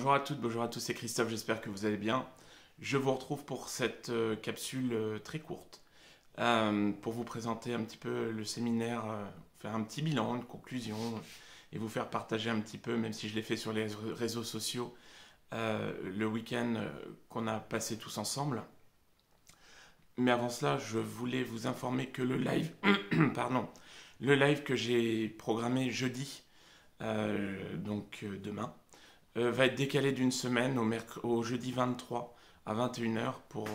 Bonjour à toutes, bonjour à tous, c'est Christophe, j'espère que vous allez bien. Je vous retrouve pour cette capsule très courte pour vous présenter un petit peu le séminaire, faire un petit bilan, une conclusion et vous faire partager un petit peu, même si je l'ai fait sur les réseaux sociaux, le week-end qu'on a passé tous ensemble. Mais avant cela, je voulais vous informer que le live, pardon, le live que j'ai programmé jeudi, demain, va être décalé d'une semaine au jeudi 23 à 21h pour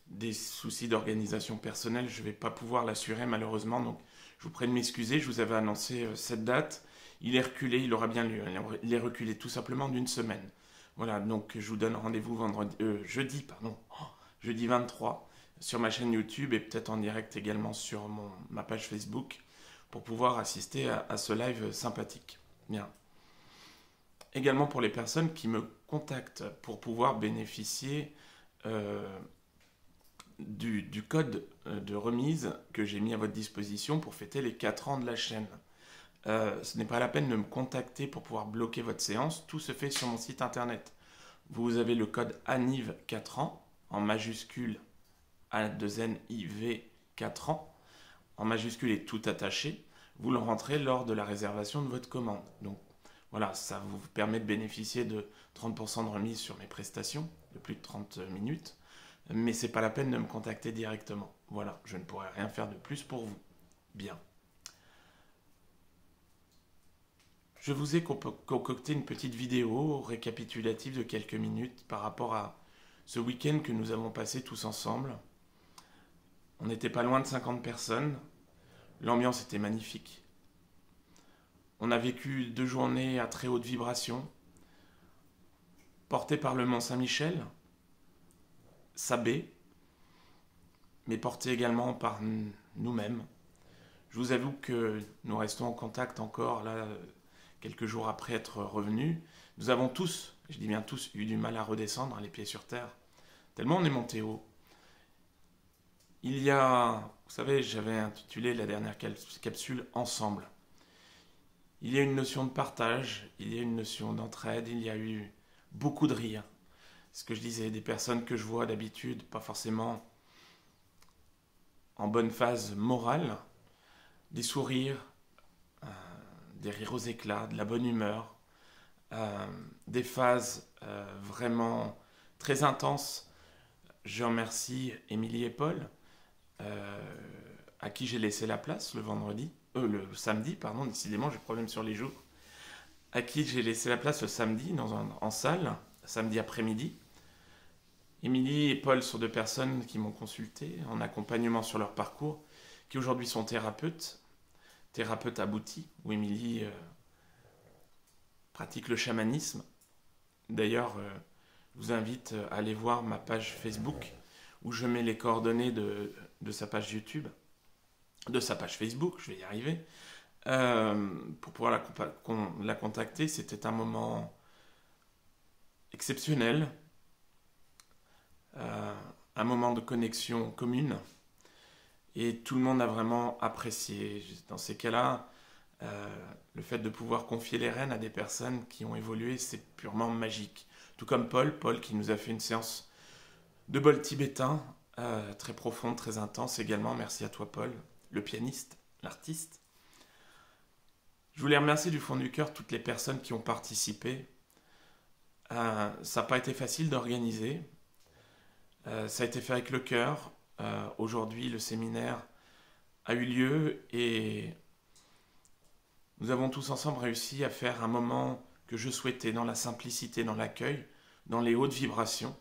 des soucis d'organisation personnelle. Je ne vais pas pouvoir l'assurer malheureusement, donc je vous prie de m'excuser. Je vous avais annoncé cette date. Il est reculé, il aura bien lieu. Il est reculé tout simplement d'une semaine. Voilà, donc je vous donne rendez-vous jeudi 23 sur ma chaîne YouTube et peut-être en direct également sur ma page Facebook pour pouvoir assister à ce live sympathique. Bien. Également pour les personnes qui me contactent pour pouvoir bénéficier du code de remise que j'ai mis à votre disposition pour fêter les 4 ans de la chaîne. Ce n'est pas la peine de me contacter pour pouvoir bloquer votre séance, tout se fait sur mon site internet. Vous avez le code ANIV 4 ans, en majuscule A2NIV 4 ans, en majuscule et tout attaché. Vous le rentrez lors de la réservation de votre commande. Donc voilà, ça vous permet de bénéficier de 30% de remise sur mes prestations de plus de 30 minutes. Mais c'est pas la peine de me contacter directement. Voilà, je ne pourrai rien faire de plus pour vous. Bien. Je vous ai concocté une petite vidéo récapitulative de quelques minutes par rapport à ce week-end que nous avons passé tous ensemble. On n'était pas loin de 50 personnes. L'ambiance était magnifique. On a vécu 2 journées à très haute vibration, portées par le Mont Saint-Michel, Sabé, mais portées également par nous-mêmes. Je vous avoue que nous restons en contact encore là, quelques jours après être revenus. Nous avons tous, je dis bien tous, eu du mal à redescendre les pieds sur terre, tellement on est monté haut. Il y a, vous savez, j'avais intitulé la dernière capsule « Ensemble ». Il y a une notion de partage, il y a une notion d'entraide, il y a eu beaucoup de rire. Ce que je disais, des personnes que je vois d'habitude, pas forcément en bonne phase morale, des sourires, des rires aux éclats, de la bonne humeur, des phases vraiment très intenses. Je remercie Émilie et Paul, à qui j'ai laissé la place le samedi, pardon, décidément j'ai problème sur les jours, à qui j'ai laissé la place le samedi en salle, samedi après-midi. Émilie et Paul sont 2 personnes qui m'ont consulté en accompagnement sur leur parcours, qui aujourd'hui sont thérapeutes aboutis, où Émilie pratique le chamanisme. D'ailleurs, je vous invite à aller voir ma page Facebook, où je mets les coordonnées de sa page YouTube, de sa page Facebook, je vais y arriver, pour pouvoir la contacter. C'était un moment exceptionnel, un moment de connexion commune, et tout le monde a vraiment apprécié. Dans ces cas-là, le fait de pouvoir confier les rênes à des personnes qui ont évolué, c'est purement magique. Tout comme Paul qui nous a fait une séance de bol tibétain, très profonde, très intense également. Merci à toi Paul, le pianiste, l'artiste. Je voulais remercier du fond du cœur toutes les personnes qui ont participé. Ça n'a pas été facile d'organiser. Ça a été fait avec le cœur. Aujourd'hui, le séminaire a eu lieu et nous avons tous ensemble réussi à faire un moment que je souhaitais dans la simplicité, dans l'accueil, dans les hautes vibrations.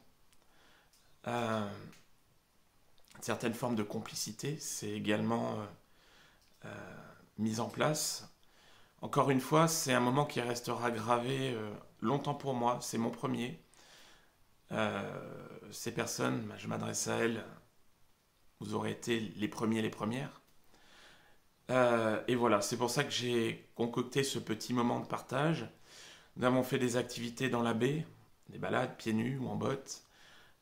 Certaines formes de complicité, c'est également mise en place. Encore une fois, c'est un moment qui restera gravé longtemps pour moi, c'est mon premier. Ces personnes, je m'adresse à elles, vous aurez été les premiers, les premières. Et voilà, c'est pour ça que j'ai concocté ce petit moment de partage. Nous avons fait des activités dans la baie, des balades pieds nus ou en bottes,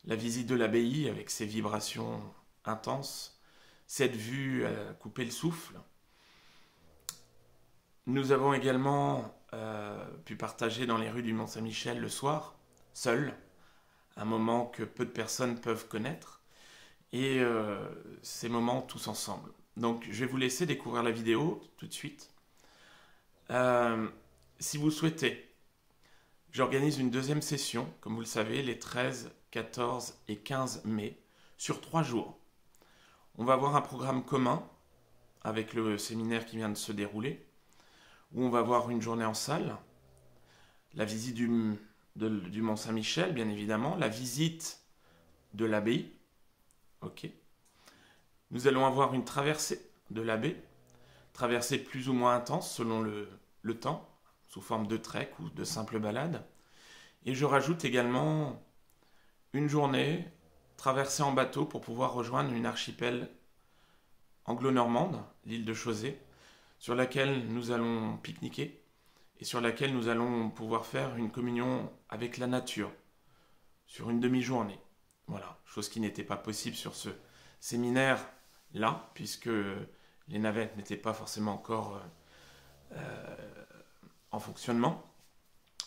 la visite de l'abbaye avec ses vibrations intenses, cette vue à couper le souffle. Nous avons également pu partager dans les rues du Mont-Saint-Michel le soir, seul, un moment que peu de personnes peuvent connaître, et ces moments tous ensemble. Donc je vais vous laisser découvrir la vidéo tout de suite. Si vous le souhaitez, j'organise une deuxième session, comme vous le savez, les 13, 14 et 15 mai, sur 3 jours. On va avoir un programme commun avec le séminaire qui vient de se dérouler, où on va avoir une journée en salle, la visite du Mont-Saint-Michel, bien évidemment, la visite de l'abbaye. Ok. Nous allons avoir une traversée de l'abbaye, traversée plus ou moins intense selon le temps, sous forme de trek ou de simple balade. Et je rajoute également une journée traversée en bateau pour pouvoir rejoindre une archipel anglo-normande, l'île de Chausey, sur laquelle nous allons pique-niquer et sur laquelle nous allons pouvoir faire une communion avec la nature sur une demi-journée. Voilà, chose qui n'était pas possible sur ce séminaire-là, puisque les navettes n'étaient pas forcément encore en fonctionnement.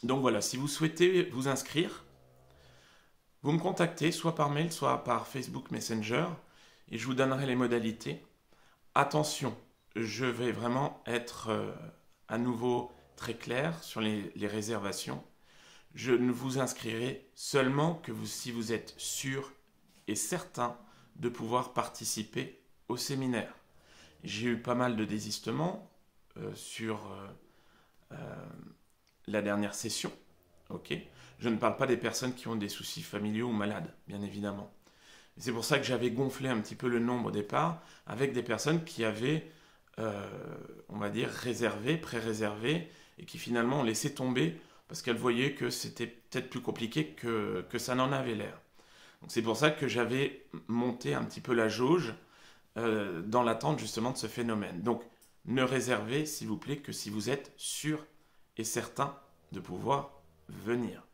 Donc voilà, si vous souhaitez vous inscrire, vous me contactez soit par mail, soit par Facebook Messenger, et je vous donnerai les modalités. Attention, je vais vraiment être à nouveau très clair sur les réservations. Je ne vous inscrirai seulement que si vous êtes sûr et certain de pouvoir participer au séminaire. J'ai eu pas mal de désistements sur la dernière session. Okay. Je ne parle pas des personnes qui ont des soucis familiaux ou malades, bien évidemment. C'est pour ça que j'avais gonflé un petit peu le nombre au départ, avec des personnes qui avaient, on va dire, réservé, pré-réservé, et qui finalement ont laissé tomber parce qu'elles voyaient que c'était peut-être plus compliqué que ça n'en avait l'air. Donc c'est pour ça que j'avais monté un petit peu la jauge dans l'attente justement de ce phénomène. Donc ne réservez, s'il vous plaît, que si vous êtes sûr et certain de pouvoir venir.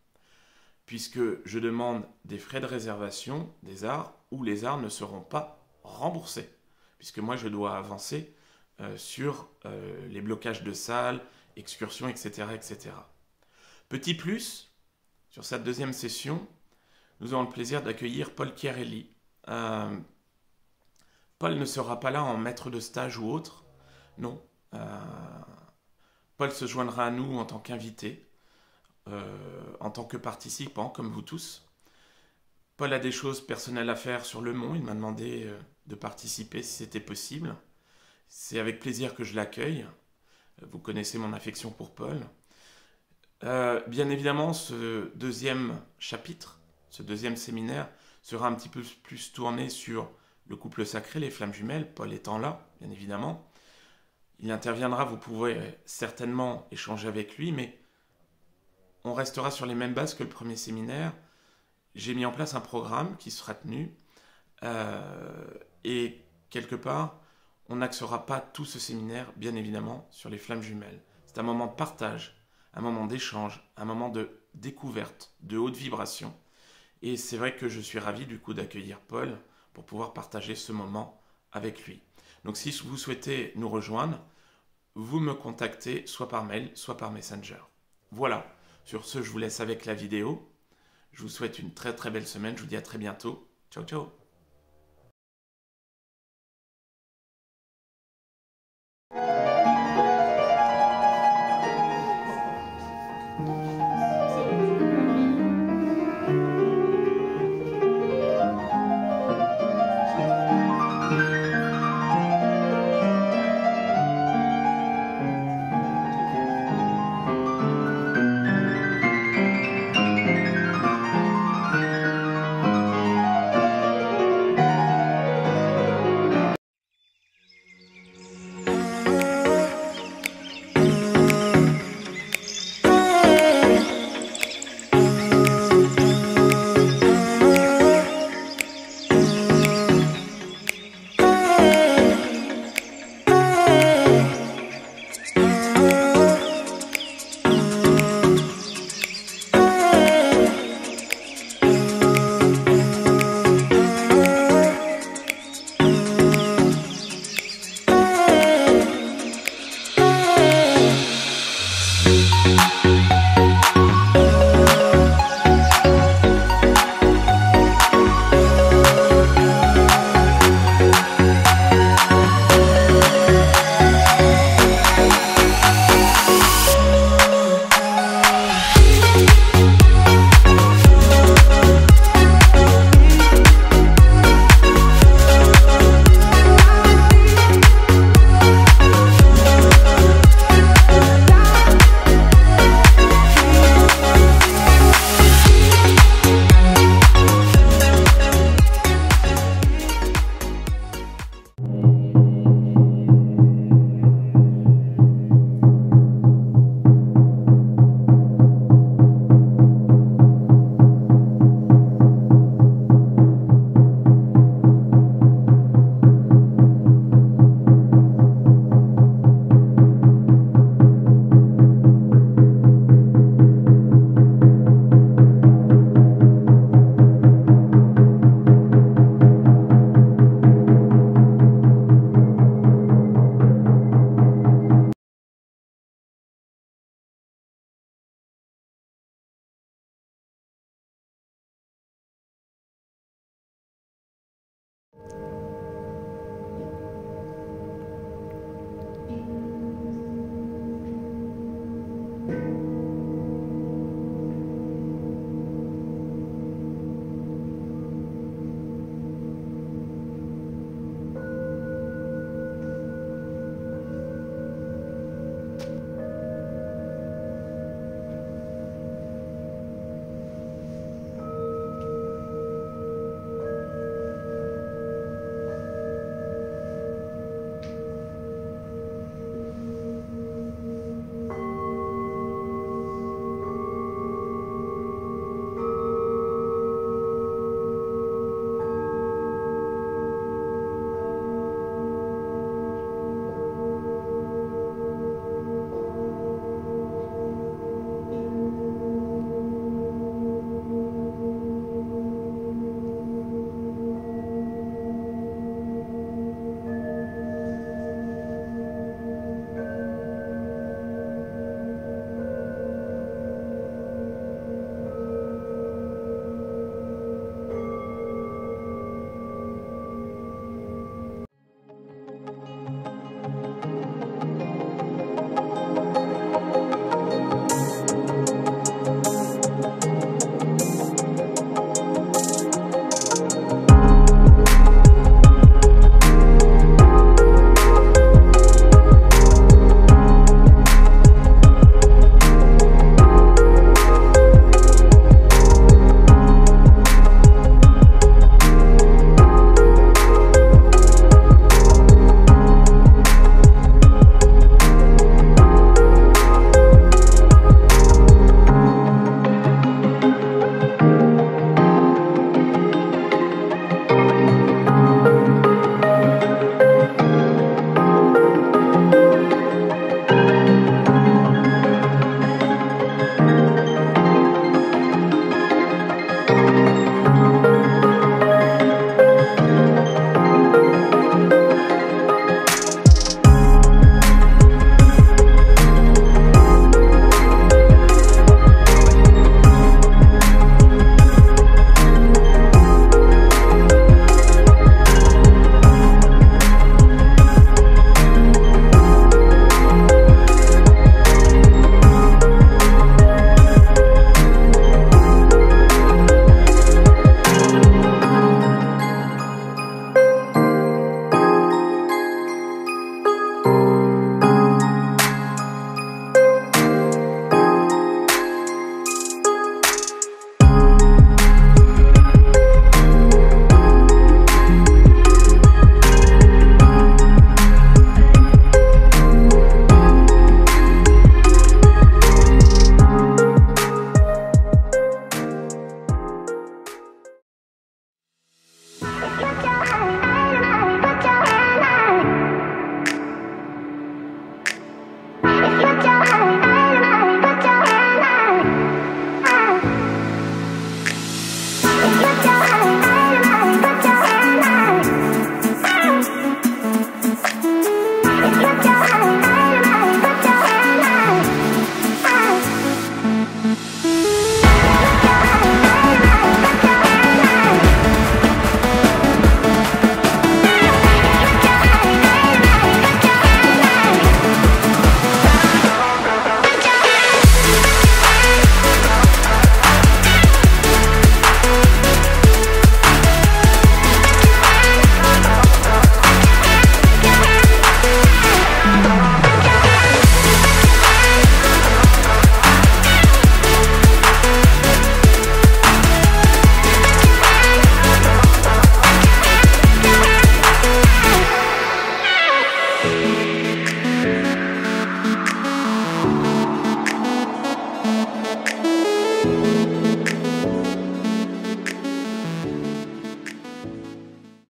Puisque je demande des frais de réservation des arts où les arts ne seront pas remboursés. Puisque moi, je dois avancer sur les blocages de salles, excursions, etc., etc. Petit plus, sur cette deuxième session, nous avons le plaisir d'accueillir Paul Chiarelli. Paul ne sera pas là en maître de stage ou autre, non. Paul se joindra à nous en tant qu'invité, en tant que participant, comme vous tous. Paul a des choses personnelles à faire sur le Mont. Il m'a demandé de participer si c'était possible. C'est avec plaisir que je l'accueille. Vous connaissez mon affection pour Paul. Bien évidemment, ce deuxième chapitre, ce deuxième séminaire, sera un petit peu plus tourné sur le couple sacré, les flammes jumelles, Paul étant là, bien évidemment. Il interviendra, vous pourrez certainement échanger avec lui, mais on restera sur les mêmes bases que le premier séminaire. J'ai mis en place un programme qui sera tenu et quelque part, on n'axera pas tout ce séminaire, bien évidemment, sur les flammes jumelles. C'est un moment de partage, un moment d'échange, un moment de découverte, de haute vibration. Et c'est vrai que je suis ravi du coup d'accueillir Paul pour pouvoir partager ce moment avec lui. Donc si vous souhaitez nous rejoindre, vous me contactez soit par mail, soit par Messenger. Voilà, sur ce, je vous laisse avec la vidéo. Je vous souhaite une très très belle semaine, je vous dis à très bientôt. Ciao ciao.